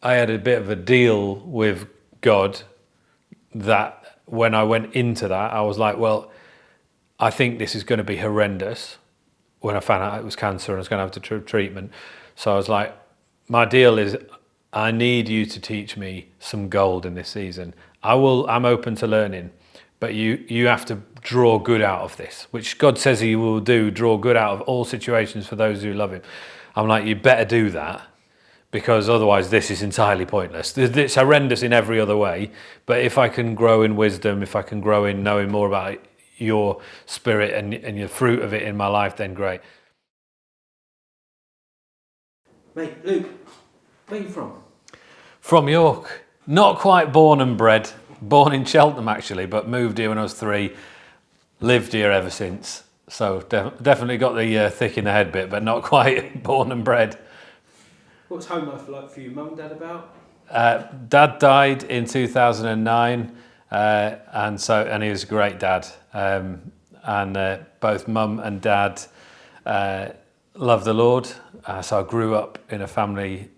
I had a bit of a deal with God that when I went into that, I was like, well, I think this is going to be horrendous. When I found out it was cancer and I was going to have to treatment. So I was like, my deal is I need you to teach me some gold in this season. I'm open to learning, but you have to draw good out of this, which God says he will do, draw good out of all situations for those who love him. I'm like, you better do that, because otherwise this is entirely pointless. It's horrendous in every other way, but if I can grow in wisdom, if I can grow in knowing more about your spirit and your fruit of it in my life, then great. Mate, Luke, where are you from? From York. Not quite born and bred. Born in Cheltenham actually, but moved here when I was 3. Lived here ever since. So definitely got the thick in the head bit, but not quite born and bred. What's home life like for you? Mum and Dad about? Dad died in 2009, and he was a great dad. And both Mum and Dad love the Lord. So I grew up in a family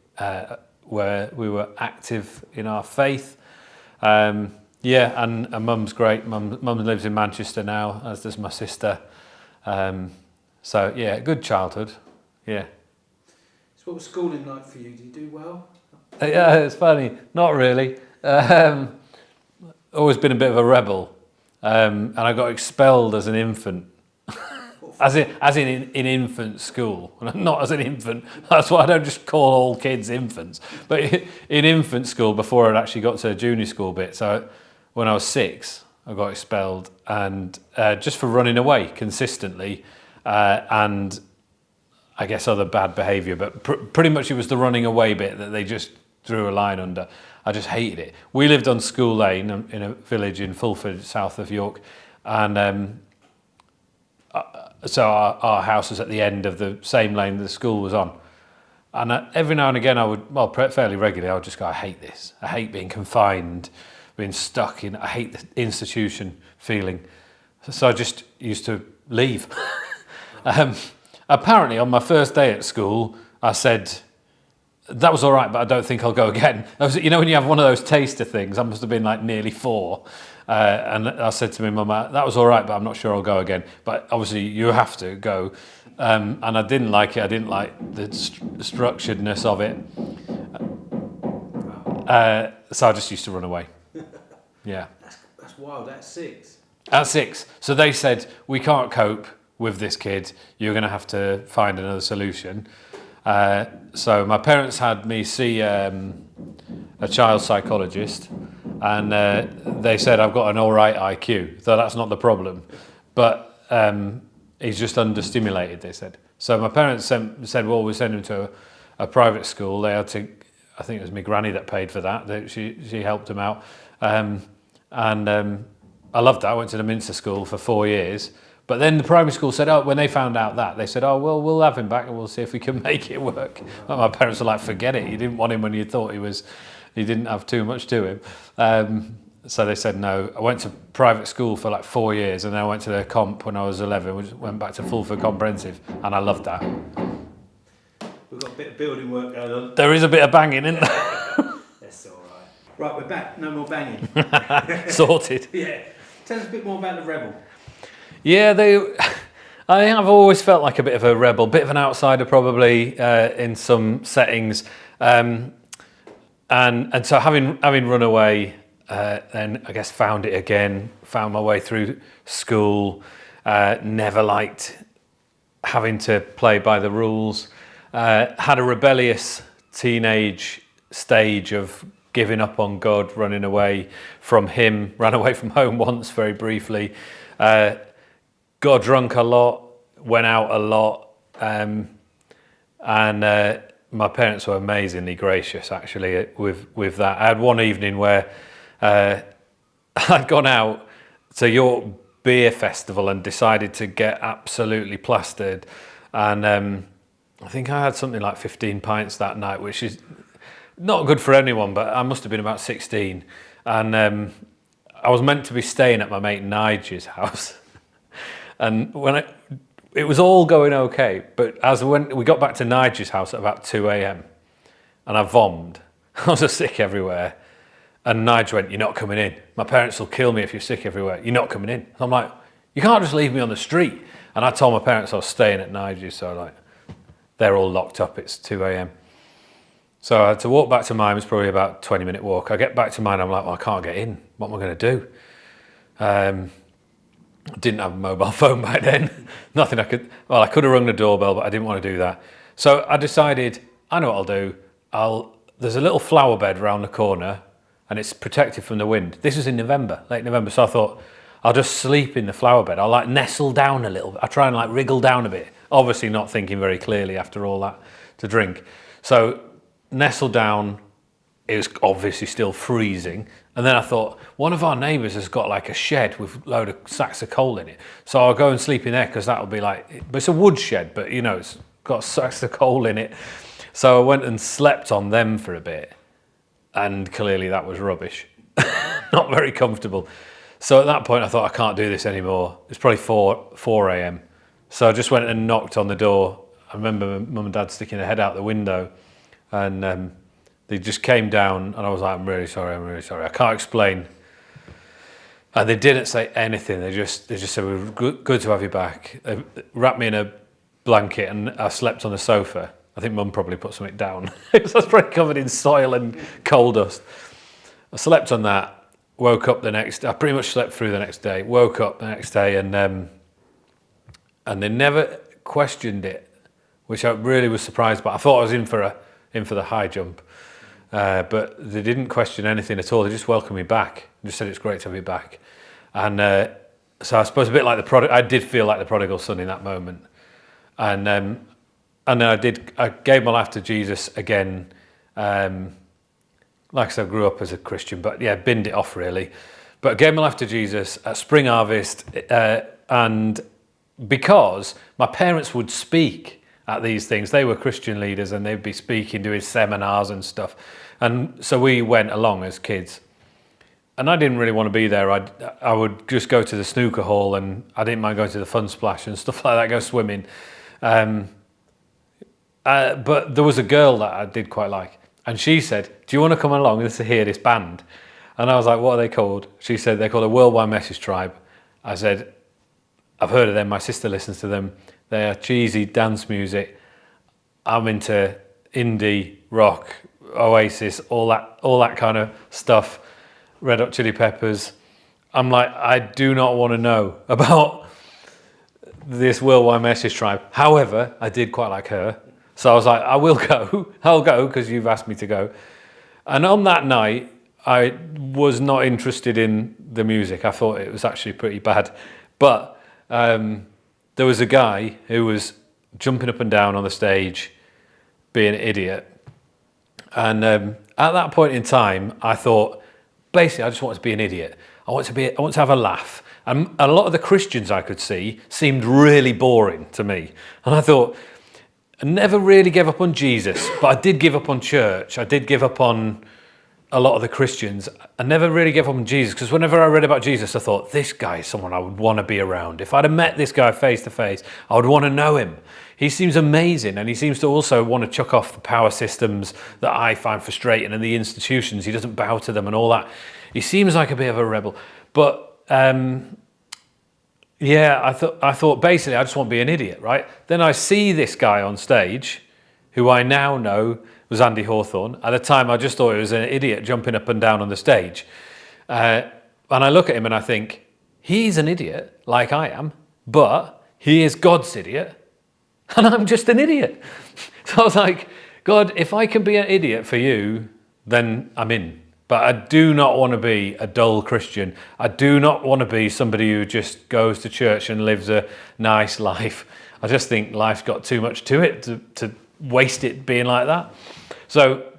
where we were active in our faith. And Mum's great. Mum lives in Manchester now, as does my sister. So yeah, good childhood. Yeah. So what was schooling like for you? Did you do well? Yeah, it's funny. Not really. Always been a bit of a rebel, and I got expelled as an infant. As in infant school, not as an infant. That's why I don't just call all kids infants. But in infant school, before I'd actually got to junior school bit. So when I was 6, I got expelled, and just for running away consistently, and I guess other bad behaviour. But pretty much it was the running away bit that they just drew a line under. I just hated it. We lived on School Lane in a village in Fulford, south of York, and so our house was at the end of the same lane the school was on. And every now and again fairly regularly, I would just go, I hate this. I hate being confined, being stuck in, I hate the institution feeling. So I just used to leave. Apparently on my first day at school, I said, that was all right, but I don't think I'll go again. You know when you have one of those taster things, I must have been like nearly 4. And I said to my mum, that was all right, but I'm not sure I'll go again. But obviously you have to go. And I didn't like it. I didn't like the structuredness of it. So I just used to run away. Yeah. That's wild. That's 6. At 6. So they said, we can't cope with this kid. You're going to have to find another solution. So my parents had me see a child psychologist, and they said I've got an all right IQ, so that's not the problem, but he's just understimulated, they said. So my parents said, well, we'll send him to a private school. They had to, I think it was my granny that paid for that. She helped him out, and I loved that. I went to the Minster School for 4 years. But then the primary school said, when they found out that, they said, well, we'll have him back and we'll see if we can make it work. But my parents were like, forget it. You didn't want him when you thought he didn't have too much to him. So they said no. I went to private school for like 4 years, and then I went to the comp when I was 11, which went back to Fulford Comprehensive, and I loved that. We've got a bit of building work going on. There is a bit of banging, isn't there? That's all right. Right, we're back. No more banging. Sorted. Yeah. Tell us a bit more about the Rebel. Yeah, I think I've always felt like a bit of a rebel, bit of an outsider probably in some settings, and so having run away, then I guess found it again, found my way through school, never liked having to play by the rules, had a rebellious teenage stage of giving up on God, running away from him, ran away from home once very briefly, got drunk a lot, went out a lot, and my parents were amazingly gracious actually with that. I had one evening where I'd gone out to York Beer Festival and decided to get absolutely plastered, and I think I had something like 15 pints that night, which is not good for anyone, but I must have been about 16, and I was meant to be staying at my mate Nigel's house. And it was all going okay, but when we got back to Nigel's house at about 2 a.m, and I vommed, I was sick everywhere. And Nigel went, "You're not coming in. My parents will kill me if you're sick everywhere. You're not coming in." I'm like, "You can't just leave me on the street." And I told my parents I was staying at Nigel's, so like, they're all locked up. It's 2 a.m. So I had to walk back to mine. It was probably about a 20-minute walk. I get back to mine. I'm like, well, I can't get in. What am I going to do? I didn't have a mobile phone back then. Nothing I could. Well, I could have rung the doorbell, but I didn't want to do that. So I decided, I know what I'll do. There's a little flower bed around the corner, and it's protected from the wind. This was in November, late November. So I thought, I'll just sleep in the flower bed. I'll like nestle down a little bit. I try and like wriggle down a bit. Obviously not thinking very clearly after all that to drink. So nestle down. It was obviously still freezing. And then I thought, one of our neighbours has got like a shed with a load of sacks of coal in it. So I'll go and sleep in there because that'll be like, but it's a wood shed, but you know, it's got sacks of coal in it. So I went and slept on them for a bit. And clearly that was rubbish. Not very comfortable. So at that point I thought, I can't do this anymore. It's probably 4 a.m. So I just went and knocked on the door. I remember mum and dad sticking their head out the window, and they just came down, and I was like, I'm really sorry, I can't explain. And they didn't say anything. They just said, we're good to have you back. They wrapped me in a blanket, and I slept on the sofa. I think mum probably put something down. I was probably covered in soil and coal dust. I slept on that. Woke up the next day. I pretty much slept through the next day. Woke up the next day, and they never questioned it, which I really was surprised by. I thought I was in for the high jump, but they didn't question anything at all. They just welcomed me back. They just said it's great to have you back, and so I suppose a bit like I did feel like the prodigal son in that moment, and then I gave my life to Jesus again. Like I said, I grew up as a Christian, but yeah, binned it off really. But I gave my life to Jesus at Spring Harvest, and because my parents would speak at these things, they were Christian leaders, and they'd be speaking, doing seminars and stuff. And so we went along as kids. And I didn't really want to be there. I would just go to the snooker hall, and I didn't mind going to the fun splash and stuff like that, go swimming. But there was a girl that I did quite like. And she said, do you want to come along and hear this band? And I was like, what are they called? She said, they're called a Worldwide Message Tribe. I said, I've heard of them. My sister listens to them. They are cheesy dance music. I'm into indie, rock, Oasis, all that kind of stuff. Red Hot Chili Peppers. I'm like, I do not want to know about this Worldwide Message Tribe. However, I did quite like her. So I was like, I will go. I'll go because you've asked me to go. And on that night, I was not interested in the music. I thought it was actually pretty bad. But there was a guy who was jumping up and down on the stage, being an idiot. And at that point in time, I thought, basically, I just want to be an idiot. I want to have a laugh. And a lot of the Christians I could see seemed really boring to me. And I thought, I never really gave up on Jesus, but I did give up on church. I did give up on a lot of the Christians. I never really gave up on Jesus, because whenever I read about Jesus, I thought, this guy is someone I would want to be around. If I'd have met this guy face to face, I would want to know him. He seems amazing, and he seems to also want to chuck off the power systems that I find frustrating, and the institutions. He doesn't bow to them and all that. He seems like a bit of a rebel. But yeah, I thought basically I just want to be an idiot, right? Then I see this guy on stage, who I now know was Andy Hawthorne. At the time, I just thought he was an idiot jumping up and down on the stage. And I look at him and I think, he's an idiot, like I am, but he is God's idiot, and I'm just an idiot. So I was like, God, if I can be an idiot for you, then I'm in. But I do not want to be a dull Christian. I do not want to be somebody who just goes to church and lives a nice life. I just think life's got too much to it to waste it being like that. So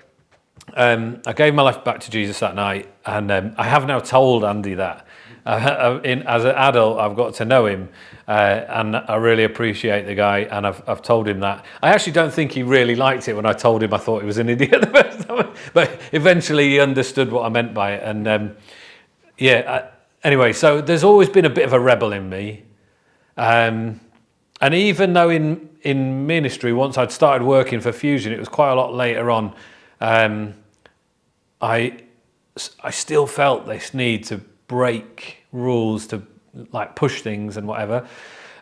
I gave my life back to Jesus that night, and I have now told Andy that. As an adult, I've got to know him, and I really appreciate the guy, and I've told him that. I actually don't think he really liked it when I told him I thought he was an idiot the first time, but eventually he understood what I meant by it. And anyway, so there's always been a bit of a rebel in me, and even though in ministry, once I'd started working for Fusion, it was quite a lot later on. I still felt this need to break rules, to like push things and whatever.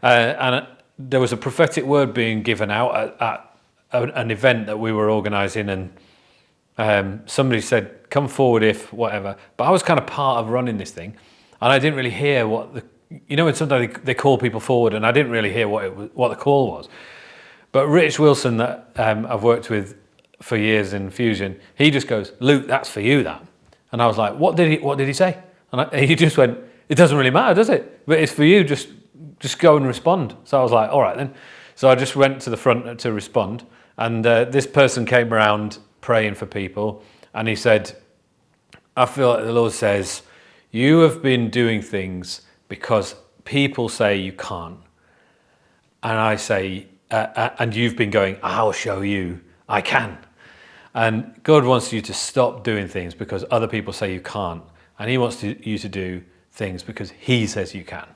And there was a prophetic word being given out at an event that we were organising, and somebody said, "Come forward if whatever." But I was kind of part of running this thing, and I didn't really hear what when sometimes they call people forward, and I didn't really hear what the call was. But Rich Wilson, that I've worked with for years in Fusion, he just goes, "Luke, that's for you, that." And I was like, "What did he say?" And he just went, "It doesn't really matter, does it? But it's for you. Just go and respond." So I was like, "All right then." So I just went to the front to respond, and this person came around praying for people, and he said, "I feel like the Lord says, you have been doing things because people say you can't, and I say, and you've been going, I'll show you I can." And God wants you to stop doing things because other people say you can't, and He wants you to do things because He says you can.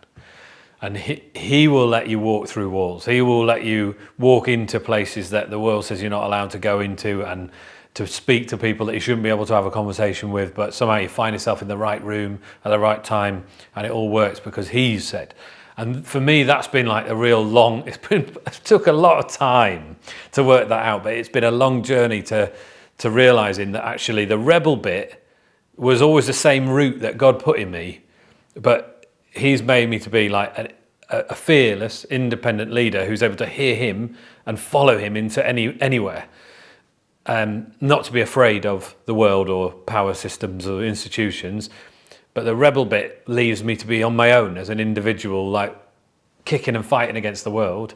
And he will let you walk through walls. He will let you walk into places that the world says you're not allowed to go into, and to speak to people that you shouldn't be able to have a conversation with, but somehow you find yourself in the right room at the right time, and it all works because He's said. And for me, that's been like a real long, it took a lot of time to work that out, but it's been a long journey to realising that actually the rebel bit was always the same route that God put in me, but He's made me to be like a fearless, independent leader who's able to hear Him and follow Him into anywhere. Not to be afraid of the world or power systems or institutions, but the rebel bit leaves me to be on my own as an individual, like kicking and fighting against the world.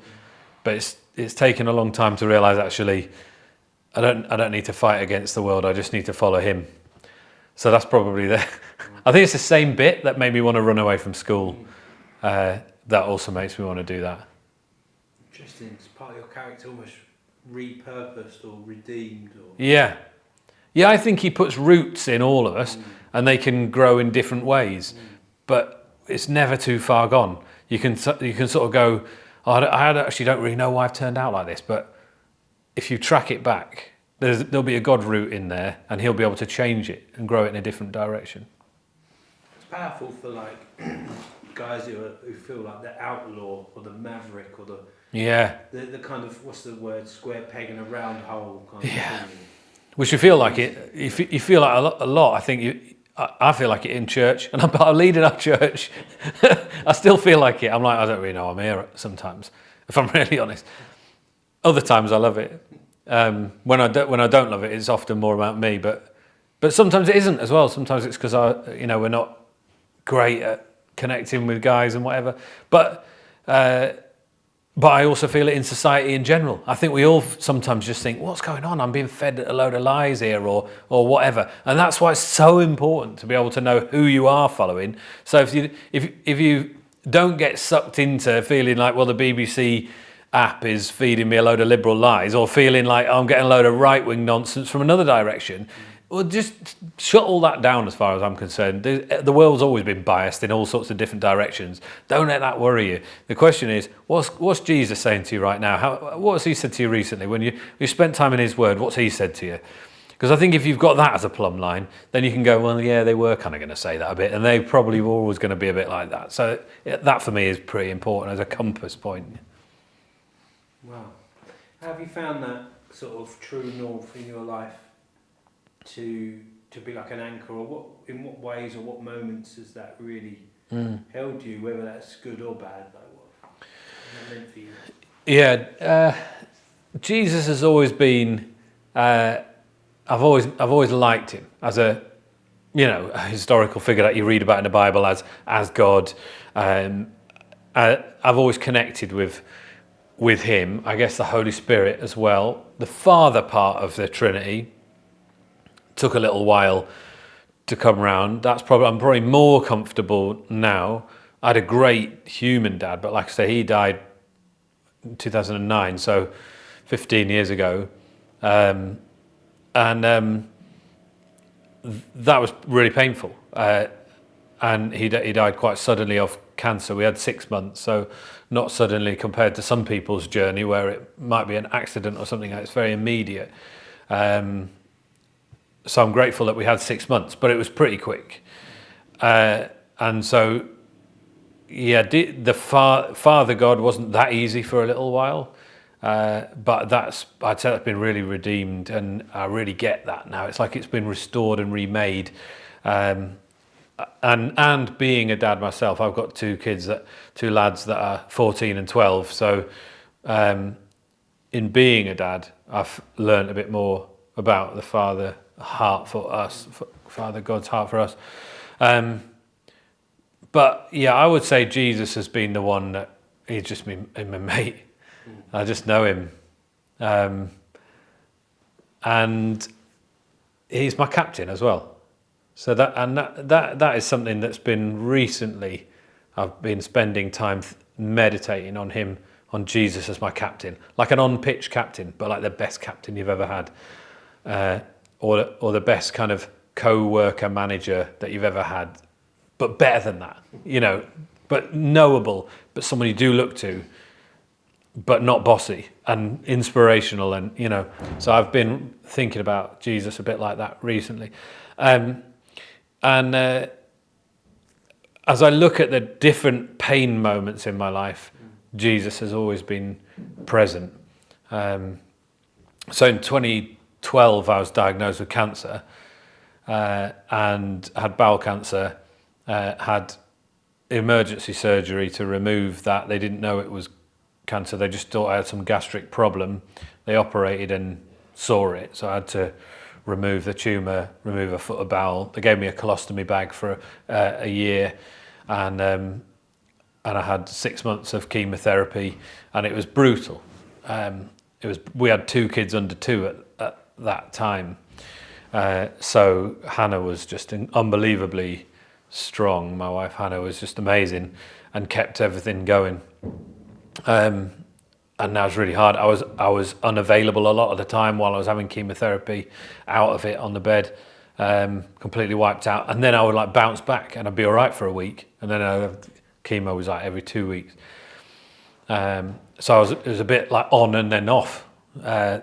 But it's taken a long time to realise actually I don't need to fight against the world. I just need to follow Him. So that's probably the. I think it's the same bit that made me want to run away from school. That also makes me want to do that. Interesting. It's part of your character almost repurposed or redeemed. Or... Yeah, I think He puts roots in all of us, and they can grow in different ways. But it's never too far gone. You can sort of go, oh, I actually don't really know why I've turned out like this. But if you track it back, there'll be a God root in there, and He'll be able to change it and grow it in a different direction. It's powerful for like guys who feel like the outlaw or the maverick or the kind of, what's the word, square peg in a round hole kind of thing. Which you feel like it. You feel like a lot. I think I feel like it in church, and I'm leading our church. I still feel like it. I'm like, I don't really know I'm here sometimes, if I'm really honest. Other times I love it. When I don't love it, it's often more about me. But sometimes it isn't as well. Sometimes it's because we're not great at connecting with guys and whatever. But I also feel it in society in general. I think we all sometimes just think, what's going on? I'm being fed a load of lies here or whatever. And that's why it's so important to be able to know who you are following. So if you don't get sucked into feeling like, well, the BBC app is feeding me a load of liberal lies, or feeling like I'm getting a load of right-wing nonsense from another direction, well, just shut all that down as far as I'm concerned. The world's always been biased in all sorts of different directions. Don't let that worry you. The question is, what's Jesus saying to you right now? What has He said to you recently? When you spent time in His Word, what's He said to you? Because I think if you've got that as a plumb line, then you can go, well, yeah, they were kind of going to say that a bit, and they probably were always going to be a bit like that. So that for me is pretty important as a compass point. Wow. How have you found that sort of true north in your life to be like an anchor, or in what ways or what moments has that really held you, whether that's good or bad? Like what that meant for you? Yeah, Jesus has always been. I've always liked Him as a historical figure that you read about in the Bible as God. I've always connected with Him. I guess the Holy Spirit as well. The Father part of the Trinity took a little while to come around. I'm probably more comfortable now. I had a great human dad, but like I say, he died in 2009, so 15 years ago. And that was really painful. And he died quite suddenly of cancer. We had 6 months, so not suddenly compared to some people's journey where it might be an accident or something. It's very immediate. so I'm grateful that we had 6 months, but it was pretty quick. And so, yeah, the Father God wasn't that easy for a little while. But I'd say that's been really redeemed, and I really get that now. It's like it's been restored and remade. And being a dad myself, I've got two lads that are 14 and 12. So in being a dad, I've learned a bit more about the Father heart for us, Father God's heart for us. But yeah, I would say Jesus has been the one that he's just been my mate. I just know him. And he's my captain as well. So that is something that's been recently, I've been spending time meditating on him, on Jesus as my captain, like an on-pitch captain, but like the best captain you've ever had, or the best kind of co-worker manager that you've ever had, but better than that, but knowable, but someone you do look to, but not bossy and inspirational, and so I've been thinking about Jesus a bit like that recently. And as I look at the different pain moments in my life, Jesus has always been present. So in 2012, I was diagnosed with cancer and had bowel cancer, had emergency surgery to remove that. They didn't know it was cancer. They just thought I had some gastric problem. They operated and saw it. So I had to remove the tumour, remove a foot of bowel. They gave me a colostomy bag for a year, and I had 6 months of chemotherapy, and it was brutal. We had 2 kids under 2 at that time, so Hannah was just unbelievably strong. My wife Hannah was just amazing and kept everything going. And that was really hard. I was unavailable a lot of the time while I was having chemotherapy, out of it on the bed, completely wiped out. And then I would like bounce back, and I'd be all right for a week. And then chemo was like every 2 weeks. So it was a bit like on and then off,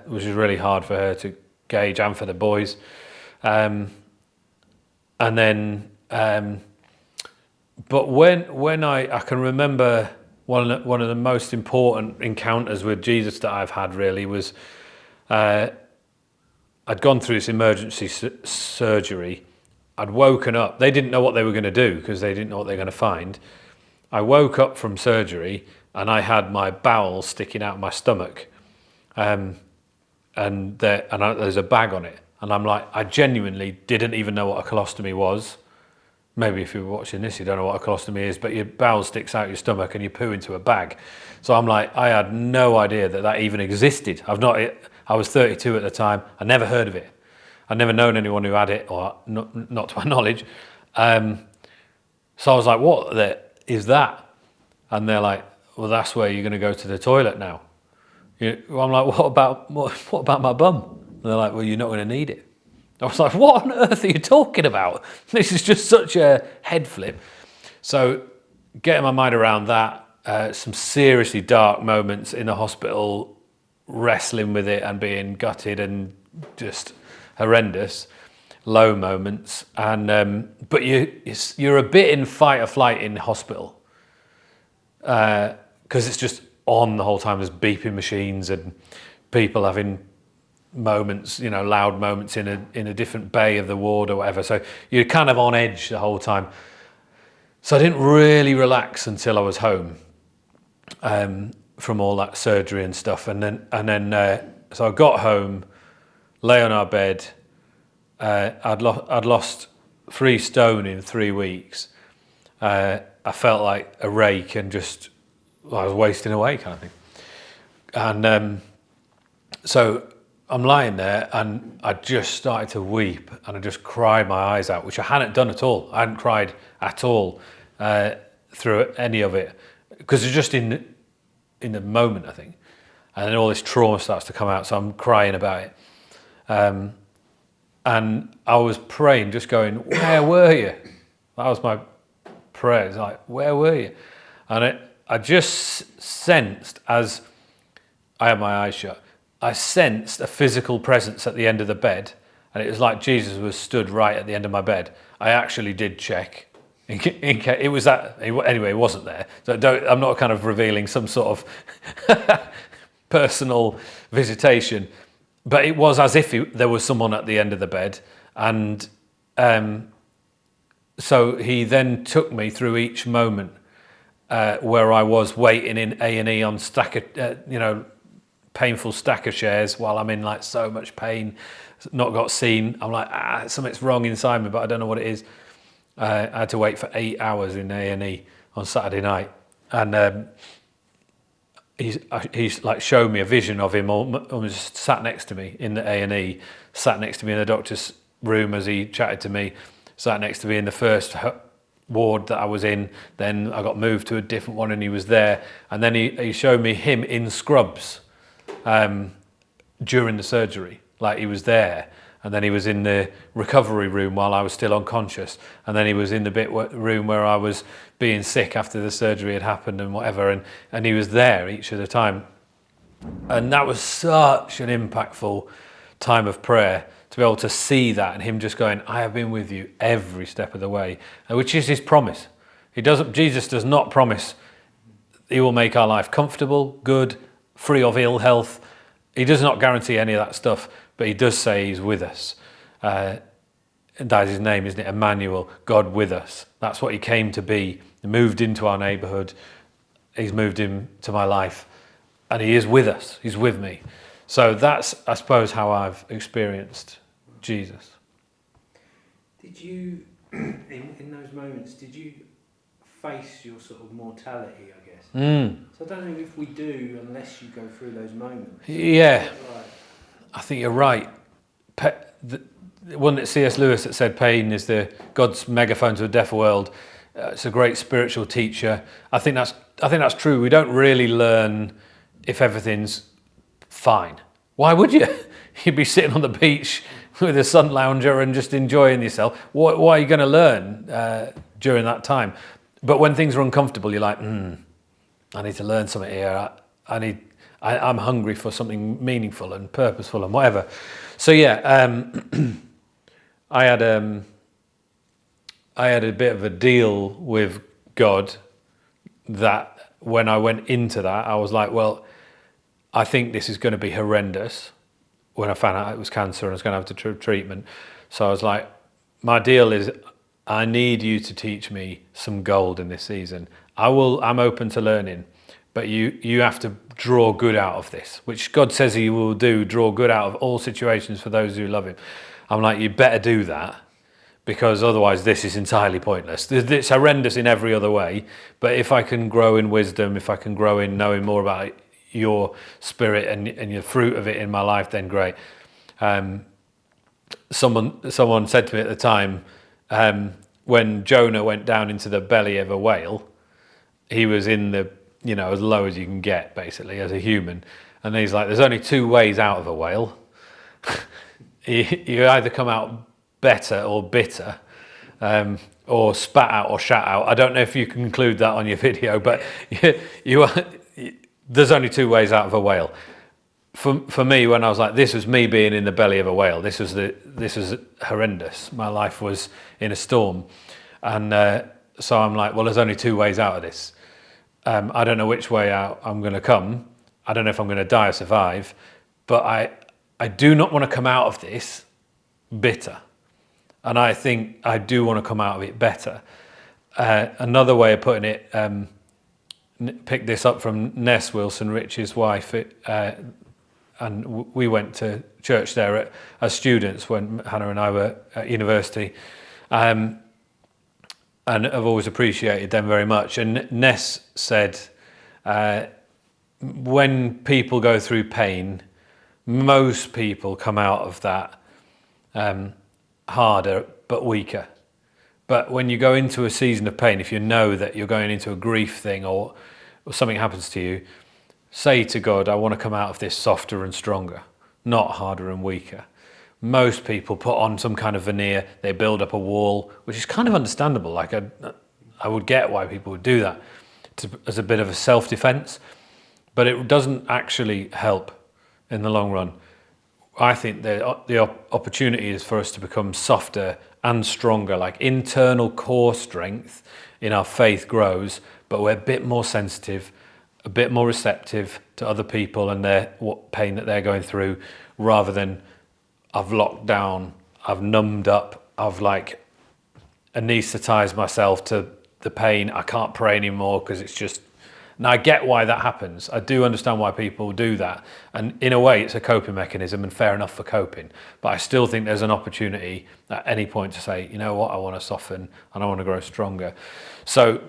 which is really hard for her to gauge, and for the boys. And then, but when I can remember. One of the most important encounters with Jesus that I've had really was, I'd gone through this emergency surgery. I'd woken up. They didn't know what they were going to do because they didn't know what they were going to find. I woke up from surgery and I had my bowel sticking out of my stomach, and there's a bag on it. And I'm like, I genuinely didn't even know what a colostomy was. Maybe if you're watching this, you don't know what a colostomy is, but your bowel sticks out your stomach and you poo into a bag. So I'm like, I had no idea that even existed. I was 32 at the time. I never heard of it. I'd never known anyone who had it, or not to my knowledge. So I was like, what is that? And they're like, well, that's where you're going to go to the toilet now. I'm like, what about my bum? And they're like, well, you're not going to need it. I was like, what on earth are you talking about? This is just such a head flip. So getting my mind around that, some seriously dark moments in the hospital, wrestling with it and being gutted and just horrendous, low moments. And but you're a bit in fight or flight in hospital, because it's just on the whole time. There's beeping machines and people having moments, loud moments in a different bay of the ward or whatever. So you're kind of on edge the whole time. So I didn't really relax until I was home, from all that surgery and stuff. And then so I got home, lay on our bed. I'd lost 3 stone in 3 weeks. I felt like a rake and just I was wasting away, kind of thing. And so I'm lying there and I just started to weep, and I just cried my eyes out, which I hadn't done at all. I hadn't cried at all through any of it, because it's just in the moment, I think. And then all this trauma starts to come out, so I'm crying about it. And I was praying, just going, where were you? That was my prayer. It's like, where were you? And I just sensed, as I had my eyes shut, I sensed a physical presence at the end of the bed, and it was like Jesus was stood right at the end of my bed. I actually did check. It was that anyway. It wasn't there, so I'm not kind of revealing some sort of personal visitation, but it was as if there was someone at the end of the bed, and so he then took me through each moment where I was waiting in A&E on painful stacker chairs while I'm in like so much pain, not got seen. I'm like, something's wrong inside me, but I don't know what it is. I had to wait for 8 hours in A&E on Saturday night, and he's like showed me a vision of him almost sat next to me in the A&E, sat next to me in the doctor's room as he chatted to me, sat next to me in the first ward that I was in. Then I got moved to a different one and he was there, and then he showed me him in scrubs during the surgery, like he was there. And then he was in the recovery room while I was still unconscious. And then he was in the room where I was being sick after the surgery had happened and whatever. And he was there each of the time. And that was such an impactful time of prayer, to be able to see that and him just going, I have been with you every step of the way, which is his promise. Jesus does not promise he will make our life comfortable, good, free of ill health. He does not guarantee any of that stuff. But he does say he's with us. And that is his name, isn't it? Emmanuel, God with us. That's what he came to be. He moved into our neighbourhood. He's moved into my life. And he is with us. He's with me. So that's, I suppose, how I've experienced Jesus. Did you, in those moments, did you face your sort of mortality, I guess? So I don't know if we do unless you go through those moments. Yeah. I think you're right. Wasn't it C.S. Lewis that said pain is God's megaphone to a deaf world? It's a great spiritual teacher. I think that's true. We don't really learn if everything's fine. Why would you? You'd be sitting on the beach with a sun lounger and just enjoying yourself. Why are you going to learn during that time? But when things are uncomfortable, you're like, I need to learn something here. I'm hungry for something meaningful and purposeful and whatever. So yeah, I had a bit of a deal with God that when I went into that, I was like, well, I think this is going to be horrendous. When I found out it was cancer and I was going to have to treatment. So I was like, my deal is I need you to teach me some gold in this season. I'm open to learning. But you have to draw good out of this, which God says he will do, draw good out of all situations for those who love him. I'm like, you better do that, because otherwise this is entirely pointless. It's horrendous in every other way, but if I can grow in wisdom, if I can grow in knowing more about your spirit and your fruit of it in my life, then great. Someone said to me at the time, when Jonah went down into the belly of a whale, he was in the as low as you can get, basically, as a human. And he's like, there's only two ways out of a whale. You either come out better or bitter, or spat out or shat out. I don't know if you can include that on your video, but there's only two ways out of a whale. For me, when I was like, this was me being in the belly of a whale. This was horrendous. My life was in a storm. And so I'm like, well, there's only two ways out of this. I don't know which way out I'm going to come. I don't know if I'm going to die or survive, but I do not want to come out of this bitter. And I think I do want to come out of it better. Another way of putting it, picked this up from Ness Wilson, Rich's wife, and we went to church there as students when Hannah and I were at university. And I've always appreciated them very much. And Ness said, when people go through pain, most people come out of that harder but weaker. But when you go into a season of pain, if you know that you're going into a grief thing or something happens to you, say to God, I want to come out of this softer and stronger, not harder and weaker. Most people put on some kind of veneer, they build up a wall, which is kind of understandable. Like I would get why people would do that as a bit of a self-defense, but it doesn't actually help in the long run. I think the opportunity is for us to become softer and stronger, like internal core strength in our faith grows, but we're a bit more sensitive, a bit more receptive to other people and what pain that they're going through, rather than I've locked down, I've numbed up, I've like anaesthetized myself to the pain. I can't pray anymore because it's just. Now I get why that happens. I do understand why people do that. And in a way it's a coping mechanism, and fair enough for coping. But I still think there's an opportunity at any point to say, you know what, I want to soften and I want to grow stronger. So,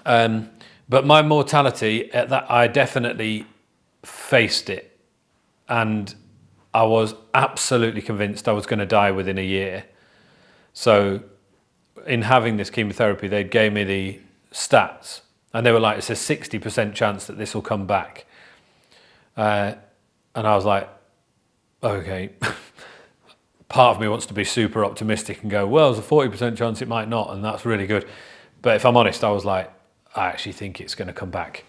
but my mortality, that I definitely faced it. And I was absolutely convinced I was going to die within a year. So in having this chemotherapy, they gave me the stats. And they were like, it's a 60% chance that this will come back. And I was like, okay. Part of me wants to be super optimistic and go, well, there's a 40% chance it might not, and that's really good. But if I'm honest, I was like, I actually think it's going to come back.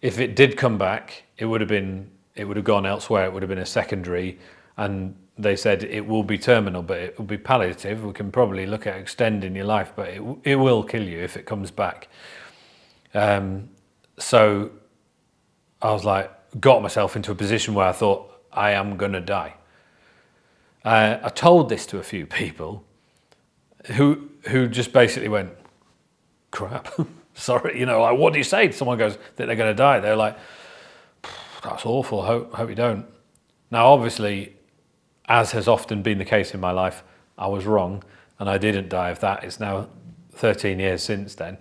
If it did come back, it would have gone elsewhere. It would have been a secondary. And they said it will be terminal, but it will be palliative. We can probably look at extending your life, but it will kill you if it comes back. So I was like, got myself into a position where I thought I am going to die. I told this to a few people who just basically went, crap, sorry, like, what do you say to someone who goes that they're going to die? They're like, that's awful, hope you don't. Now, obviously, as has often been the case in my life, I was wrong and I didn't die of that. It's now 13 years since then.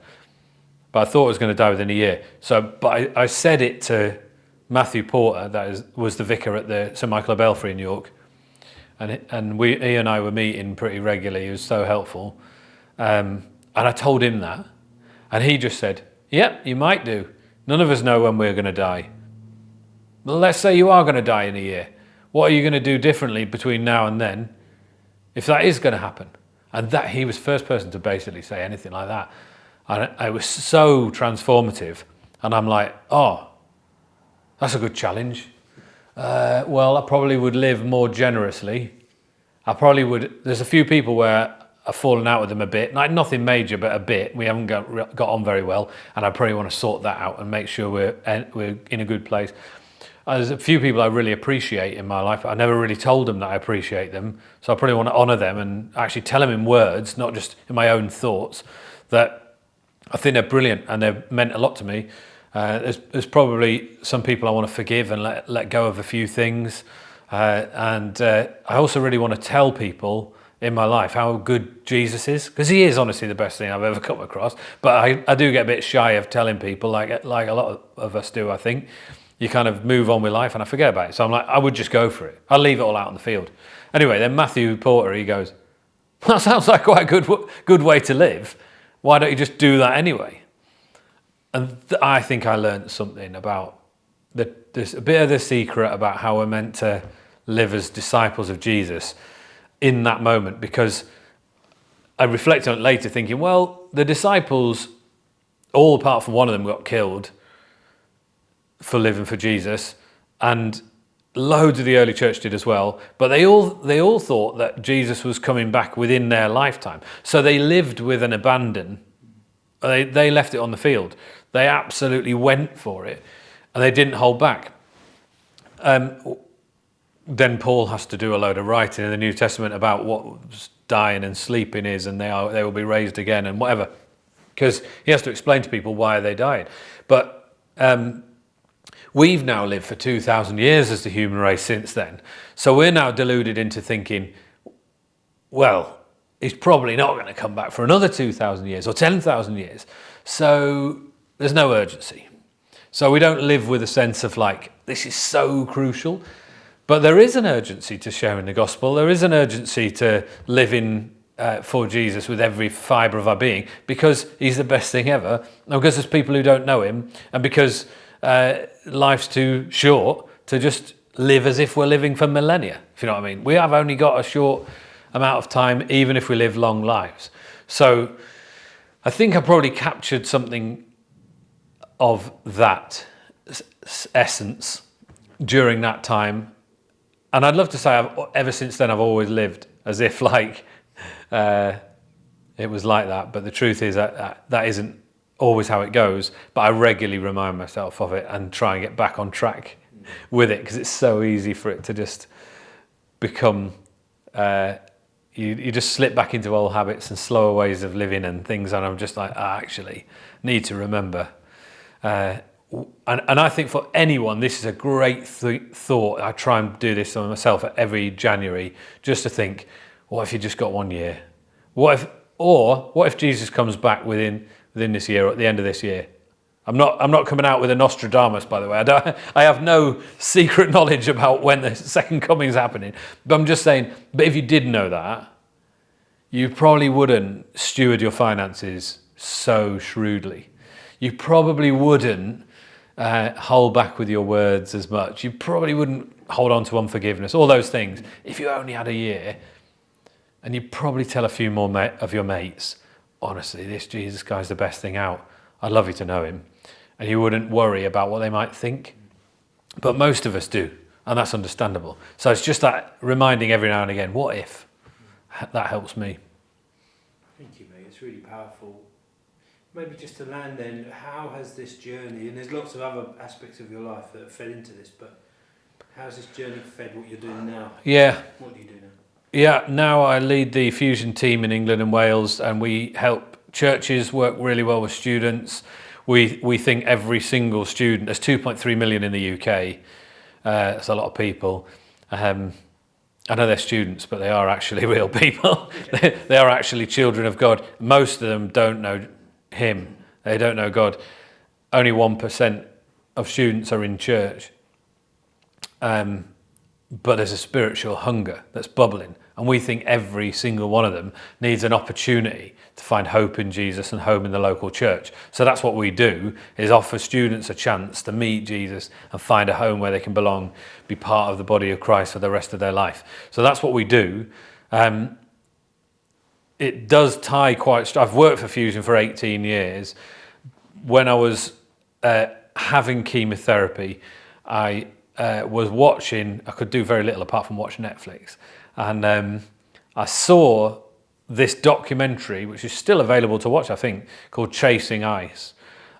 But I thought I was going to die within a year. But I said it to Matthew Porter, was the vicar at the St Michael of Belfry in York, and he and I were meeting pretty regularly. He was so helpful, and I told him that, and he just said, "Yep, you might do. None of us know when we're going to die. Well, let's say you are going to die in a year. What are you going to do differently between now and then, if that is going to happen?" And that he was the first person to basically say anything like that. And it was so transformative. And I'm like, oh, that's a good challenge. Well, I probably would live more generously. I probably would. There's a few people where I've fallen out with them a bit. Like nothing major, but a bit. We haven't got on very well. And I probably want to sort that out and make sure we're in a good place. There's a few people I really appreciate in my life. I never really told them that I appreciate them. So I probably want to honour them and actually tell them in words, not just in my own thoughts, that I think they're brilliant and they've meant a lot to me. There's probably some people I want to forgive and let go of a few things. And I also really want to tell people in my life how good Jesus is, because he is honestly the best thing I've ever come across. But I do get a bit shy of telling people, like a lot of us do, I think. You kind of move on with life and I forget about it. So I'm like, I would just go for it. I'll leave it all out in the field. Anyway, then Matthew Porter, he goes, that sounds like quite a good way to live. Why don't you just do that anyway? And I think I learned something about this, a bit of the secret about how we're meant to live as disciples of Jesus in that moment, because I reflected on it later thinking, well, the disciples, all apart from one of them, got killed for living for Jesus, and loads of the early church did as well, but they all thought that Jesus was coming back within their lifetime. So they lived with an abandon. They left it on the field. They absolutely went for it, and they didn't hold back. Then Paul has to do a load of writing in the New Testament about what dying and sleeping is, and they will be raised again and whatever, because he has to explain to people why they died. But we've now lived for 2,000 years as the human race since then. So we're now deluded into thinking, well, he's probably not going to come back for another 2,000 years or 10,000 years. So there's no urgency. So we don't live with a sense of like, this is so crucial. But there is an urgency to sharing the gospel. There is an urgency to living for Jesus with every fibre of our being, because he's the best thing ever, and because there's people who don't know him, and because life's too short to just live as if we're living for millennia, if you know what I mean. We have only got a short amount of time, even if we live long lives. So I think I probably captured something of that essence during that time, And I'd love to say ever since then I've always lived as if like it was like that, but the truth is that isn't always how it goes. But I regularly remind myself of it and try and get back on track with it, because it's so easy for it to just become you just slip back into old habits and slower ways of living and things, and I'm just like, I actually need to remember. And I think for anyone, this is a great thought. I try and do this on myself at every January, just to think, what if you just got 1 year? What if Jesus comes back within this year or at the end of this year? I'm not coming out with a Nostradamus, by the way. I have no secret knowledge about when the second coming is happening. But I'm just saying, but if you did know that, you probably wouldn't steward your finances so shrewdly. You probably wouldn't hold back with your words as much. You probably wouldn't hold on to unforgiveness, all those things, if you only had a year. And you'd probably tell a few more of your mates, honestly, this Jesus guy's the best thing out. I'd love you to know him. And you wouldn't worry about what they might think. But most of us do, and that's understandable. So it's just that reminding every now and again, what if? That helps me. Thank you, mate. It's really powerful. Maybe just to land then, how has this journey, and there's lots of other aspects of your life that have fed into this, but how's this journey fed what you're doing now? Yeah. What do you do now? Yeah, now I lead the Fusion team in England and Wales, and we help churches work really well with students. We think every single student, there's 2.3 million in the UK, that's a lot of people. I know they're students, but they are actually real people. They are actually children of God. Most of them don't know him, they don't know God. Only 1% of students are in church. But there's a spiritual hunger that's bubbling, and we think every single one of them needs an opportunity to find hope in Jesus and home in the local church. So that's what we do, is offer students a chance to meet Jesus and find a home where they can belong, be part of the body of Christ for the rest of their life. So that's what we do. It does tie quite. I've worked for Fusion for 18 years. When I was having chemotherapy, I was watching, I could do very little apart from watch Netflix. And I saw this documentary, which is still available to watch, I think, called Chasing Ice.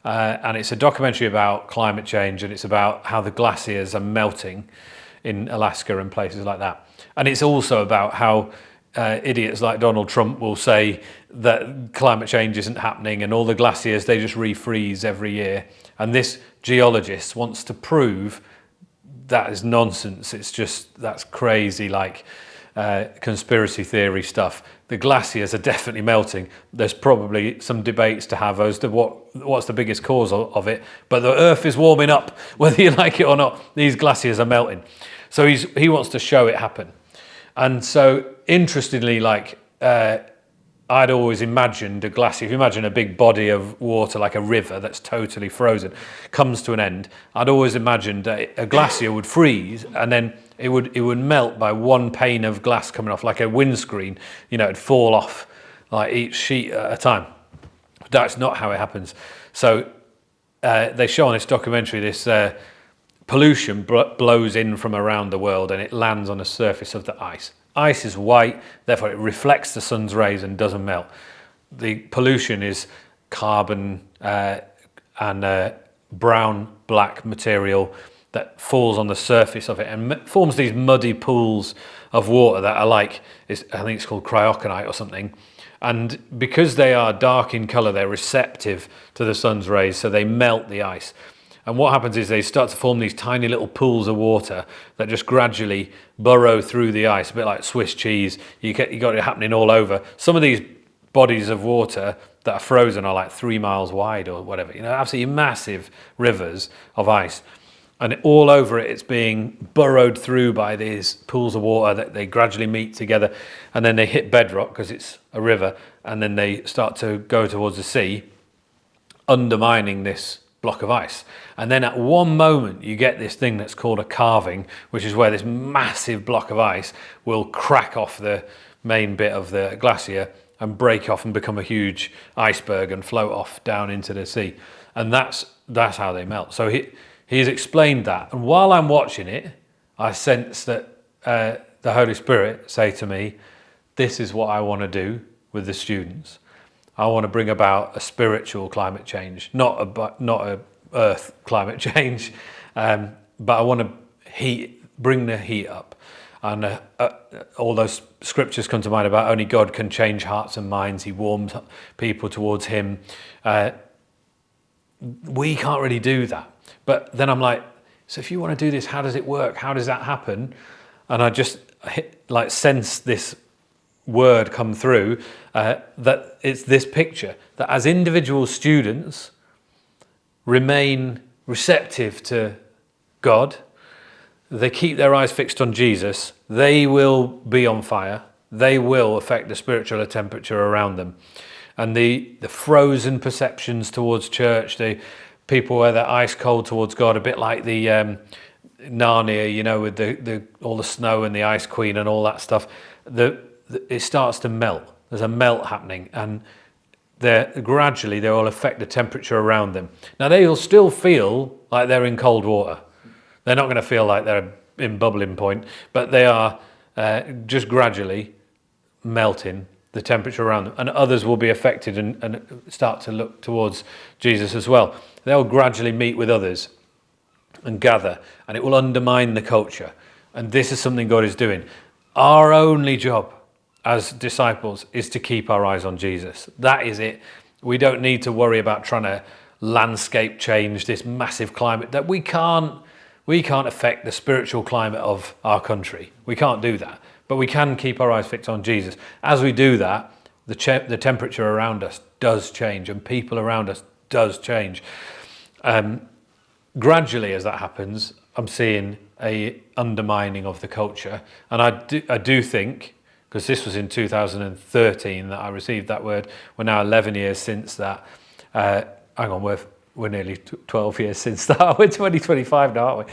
And it's a documentary about climate change, and it's about how the glaciers are melting in Alaska and places like that. And it's also about how idiots like Donald Trump will say that climate change isn't happening, and all the glaciers, they just refreeze every year. And this geologist wants to prove that is nonsense. It's just, that's crazy, like conspiracy theory stuff. The glaciers are definitely melting. There's probably some debates to have as to what's the biggest cause of it, but the earth is warming up, whether you like it or not. These glaciers are melting. So he wants to show it happen. And so interestingly, like I'd always imagined a glacier, if you imagine a big body of water like a river that's totally frozen, comes to an end, I'd always imagined that a glacier would freeze and then it would melt by one pane of glass coming off, like a windscreen, it'd fall off like each sheet at a time. That's not how it happens. So they show on this documentary this pollution blows in from around the world and it lands on the surface of the ice. Ice is white, therefore it reflects the sun's rays and doesn't melt. The pollution is carbon and brown, black material that falls on the surface of it and forms these muddy pools of water that are like, I think it's called cryoconite or something. And because they are dark in colour, they're receptive to the sun's rays, so they melt the ice. And what happens is they start to form these tiny little pools of water that just gradually burrow through the ice, a bit like Swiss cheese. You got it happening all over. Some of these bodies of water that are frozen are like 3 miles wide or whatever. Absolutely massive rivers of ice. And all over it, it's being burrowed through by these pools of water that they gradually meet together. And then they hit bedrock because it's a river. And then they start to go towards the sea, undermining this block of ice. And then at one moment you get this thing that's called a calving, which is where this massive block of ice will crack off the main bit of the glacier and break off and become a huge iceberg and float off down into the sea. And that's how they melt. So he's explained that, and while I'm watching it, I sense that the Holy Spirit say to me, this is what I want to do with the students. I want to bring about a spiritual climate change, not a earth climate change, but I want to bring the heat up. And all those scriptures come to mind about only God can change hearts and minds. He warms people towards him. We can't really do that. But then I'm like, so if you want to do this, how does it work? How does that happen? And I just sense this word come through, that it's this picture, that as individual students remain receptive to God, they keep their eyes fixed on Jesus, they will be on fire. They will affect the spiritual temperature around them. And the frozen perceptions towards church, the people where they're ice cold towards God, a bit like the Narnia, with all the snow and the Ice Queen and all that stuff, it starts to melt. There's a melt happening, and gradually they will affect the temperature around them. Now they will still feel like they're in cold water. They're not going to feel like they're in bubbling point, but they are just gradually melting the temperature around them, and others will be affected and start to look towards Jesus as well. They'll gradually meet with others and gather, and it will undermine the culture. And this is something God is doing. Our only job as disciples is to keep our eyes on Jesus. That is it. We don't need to worry about trying to landscape change this massive climate that we can't affect the spiritual climate of our country. We can't do that. But we can keep our eyes fixed on Jesus. As we do that, the temperature around us does change, and people around us does change. Gradually, as that happens, I'm seeing a undermining of the culture. And I do think, because this was in 2013 that I received that word, we're now 11 years since that. We're nearly 12 years since that. We're 2025 now, aren't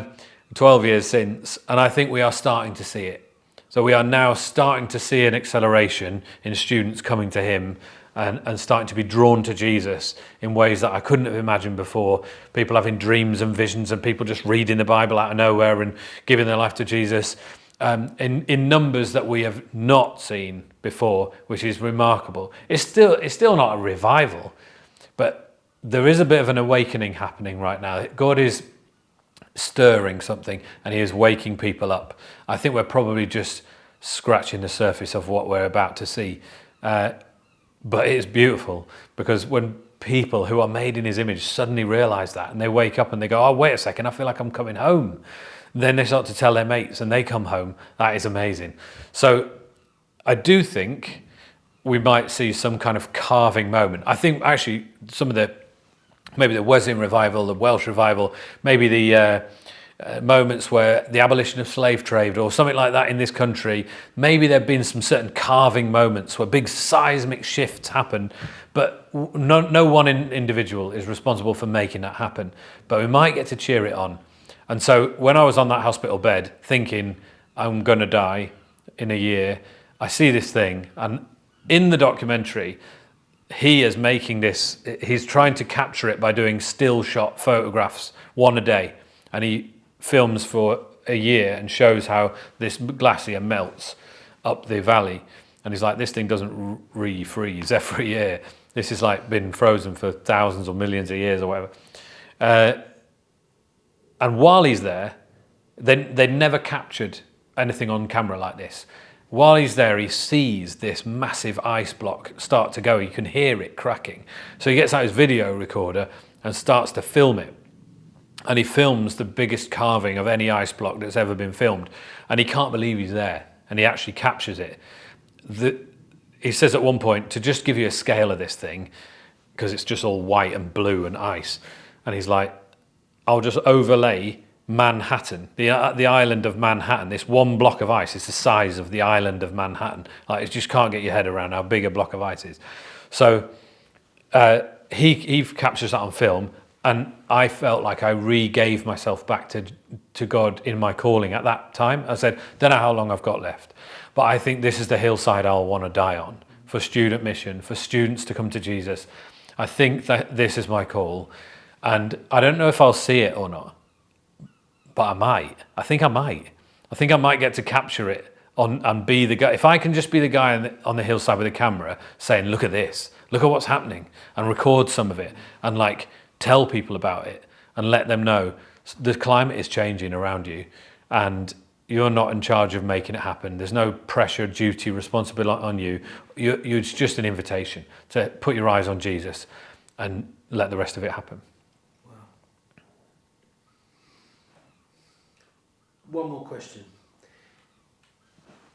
we? 12 years since, and I think we are starting to see it. So we are now starting to see an acceleration in students coming to him and starting to be drawn to Jesus in ways that I couldn't have imagined before. People having dreams and visions, and people just reading the Bible out of nowhere and giving their life to Jesus in numbers that we have not seen before, which is remarkable. It's still not a revival, but there is a bit of an awakening happening right now. God is stirring something, and he is waking people up. I think we're probably just scratching the surface of what we're about to see. But it's beautiful, because when people who are made in his image suddenly realize that, and they wake up and they go, oh, wait a second, I feel like I'm coming home. Then they start to tell their mates and they come home. That is amazing. So I do think we might see some kind of carving moment. I think actually maybe the Wesleyan revival, the Welsh revival, maybe the moments where the abolition of slave trade or something like that in this country, maybe there have been some certain carving moments where big seismic shifts happen, but no one individual is responsible for making that happen. But we might get to cheer it on. And so when I was on that hospital bed thinking I'm going to die in a year, I see this thing, and in the documentary, he is making this, he's trying to capture it by doing still shot photographs, one a day. And he films for a year and shows how this glacier melts up the valley. And he's like, this thing doesn't refreeze every year. This is like been frozen for thousands or millions of years or whatever. And while he's there, they never captured anything on camera like this. While he's there, he sees this massive ice block start to go. You can hear it cracking. So he gets out his video recorder and starts to film it. And he films the biggest carving of any ice block that's ever been filmed. And he can't believe he's there. And he actually captures it. He says at one point, to just give you a scale of this thing, because it's just all white and blue and ice. And he's like, I'll just overlay Manhattan, the island of Manhattan. This one block of ice is the size of the island of Manhattan. Like, you just can't get your head around how big a block of ice is. So he captures that on film, and I felt like I re-gave myself back to God in my calling at that time. I said, don't know how long I've got left, but I think this is the hillside I'll want to die on, for student mission, for students to come to Jesus. I think that this is my call, and I don't know if I'll see it or not, but I might. I think I might. I think I might get to capture it and be the guy. If I can just be the guy on the hillside with a camera saying, look at this, look at what's happening, and record some of it and like tell people about it and let them know the climate is changing around you and you're not in charge of making it happen. There's no pressure, duty, responsibility on you. It's just an invitation to put your eyes on Jesus and let the rest of it happen. Wow. One more question.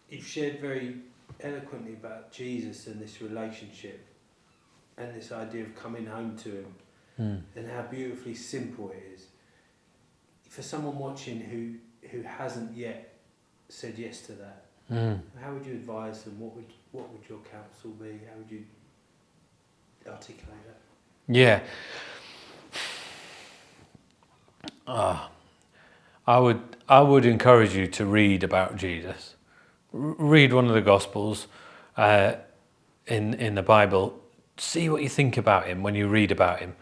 You've shared very eloquently about Jesus and this relationship and this idea of coming home to him and how beautifully simple it is. For someone watching who hasn't yet said yes to that, how would you advise them? What would your counsel be? How would you articulate that? Yeah. I would encourage you to read about Jesus. Read one of the Gospels in the Bible. See what you think about him when you read about him.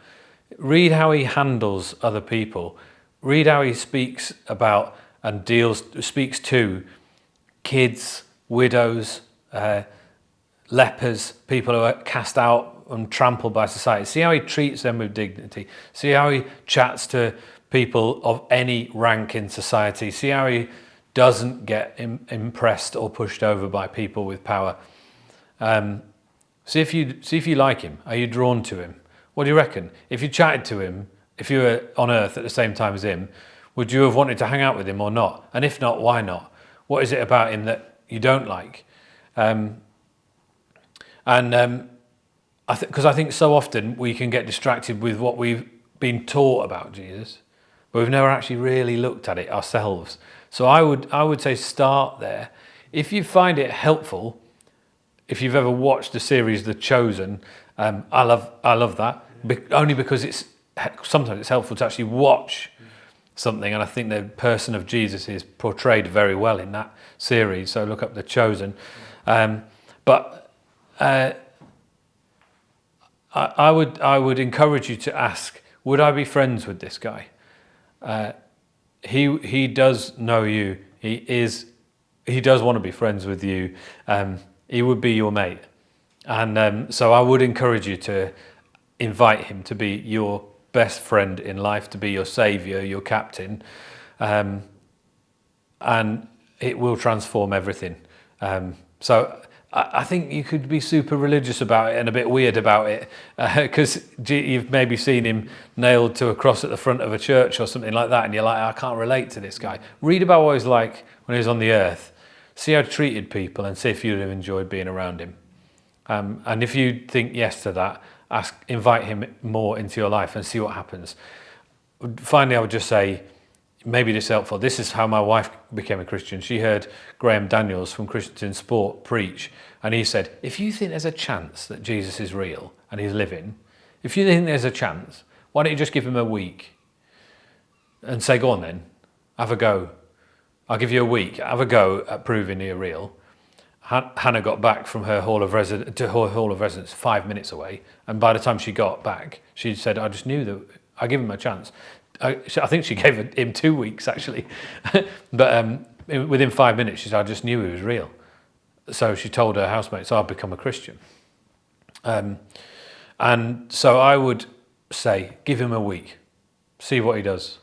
Read how he handles other people. Read how he speaks about and speaks to kids, widows, lepers, people who are cast out and trampled by society. See how he treats them with dignity. See how he chats to people of any rank in society. See how he doesn't get impressed or pushed over by people with power. See if you like him. Are you drawn to him? What do you reckon? If you chatted to him, if you were on earth at the same time as him, would you have wanted to hang out with him or not? And if not, why not? What is it about him that you don't like? Because I think so often we can get distracted with what we've been taught about Jesus, but we've never actually really looked at it ourselves. So I would say start there. If you find it helpful, if you've ever watched the series The Chosen, I love that, only because sometimes it's helpful to actually watch something, and I think the person of Jesus is portrayed very well in that series. So look up The Chosen. But I would encourage you to ask, would I be friends with this guy? He does know you. He does want to be friends with you. He would be your mate. And so I would encourage you to invite him to be your best friend in life, to be your saviour, your captain. And it will transform everything. So I think you could be super religious about it and a bit weird about it, because you've maybe seen him nailed to a cross at the front of a church or something like that, and you're like, I can't relate to this guy. Read about what he was like when he was on the earth. See how he treated people and see if you'd have enjoyed being around him. And if you think yes to that, invite him more into your life and see what happens. Finally, I would just say, maybe this is helpful. This is how my wife became a Christian. She heard Graham Daniels from Christians in Sport preach, and he said, if you think there's a chance that Jesus is real and he's living, if you think there's a chance, why don't you just give him a week and say, go on then, have a go. I'll give you a week, have a go at proving you're real. Hannah got back from her hall of residence 5 minutes away, and by the time she got back, she said, I just knew that I give him a chance. I think she gave him 2 weeks actually, but within 5 minutes she said, I just knew he was real. So she told her housemates, I've become a Christian. And so I would say, give him a week, see what he does.